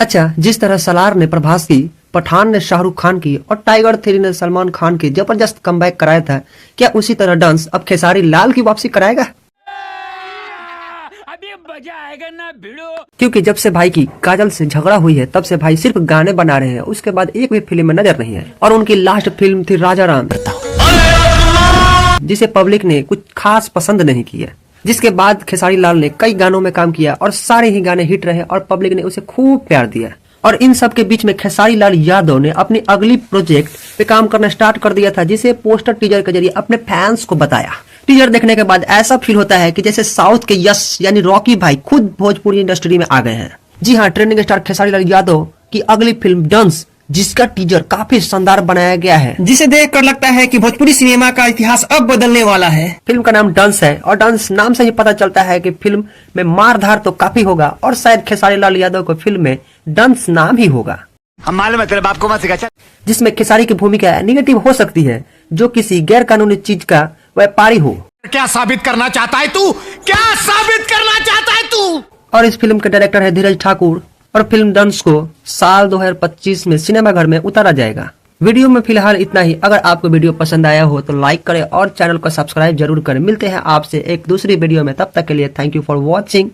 अच्छा, जिस तरह सलार ने प्रभास की, पठान ने शाहरुख खान की और टाइगर 3 ने सलमान खान की जबरदस्त कमबैक कराया था, क्या उसी तरह डांस अब खेसारी लाल की वापसी कराएगा? अभी मजा आएगा ना भिड़ो। क्योंकि जब से भाई की काजल से झगड़ा हुई है तब से भाई सिर्फ गाने बना रहे हैं, उसके बाद एक भी फिल्म में नजर नहीं है। और उनकी लास्ट फिल्म थी राजा राम, जिसे पब्लिक ने कुछ खास पसंद नहीं किया। जिसके बाद खेसारी लाल ने कई गानों में काम किया और सारे ही गाने हिट रहे और पब्लिक ने उसे खूब प्यार दिया। और इन सब के बीच में खेसारी लाल यादव ने अपनी अगली प्रोजेक्ट पे काम करना स्टार्ट कर दिया था, जिसे पोस्टर टीजर के जरिए अपने फैंस को बताया। टीजर देखने के बाद ऐसा फील होता है कि जैसे साउथ के यश यानी रॉकी भाई खुद भोजपुरी इंडस्ट्री में आ गए हैं। जी हाँ, ट्रेंडिंग स्टार खेसारी लाल यादव की अगली फिल्म डांस, जिसका टीजर काफी शानदार बनाया गया है, जिसे देखकर लगता है कि भोजपुरी सिनेमा का इतिहास अब बदलने वाला है। फिल्म का नाम डांस है और डांस नाम से ही पता चलता है कि फिल्म में मारधार तो काफी होगा और शायद खेसारी लाल यादव को फिल्म में डांस नाम ही होगा। हम मालूम है तेरे बाप को मत सिखा। जिसमें खेसारी की भूमिका निगेटिव हो सकती है, जो किसी गैर कानूनी चीज का व्यापारी हो। क्या साबित करना चाहता है तू? क्या साबित करना चाहता है तू? और इस फिल्म के डायरेक्टर है धीरज ठाकुर और फिल्म डांस को साल 2025 में सिनेमाघर में उतारा जाएगा। वीडियो में फिलहाल इतना ही। अगर आपको वीडियो पसंद आया हो तो लाइक करें और चैनल को सब्सक्राइब जरूर करें। मिलते हैं आपसे एक दूसरी वीडियो में, तब तक के लिए थैंक यू फॉर वॉचिंग।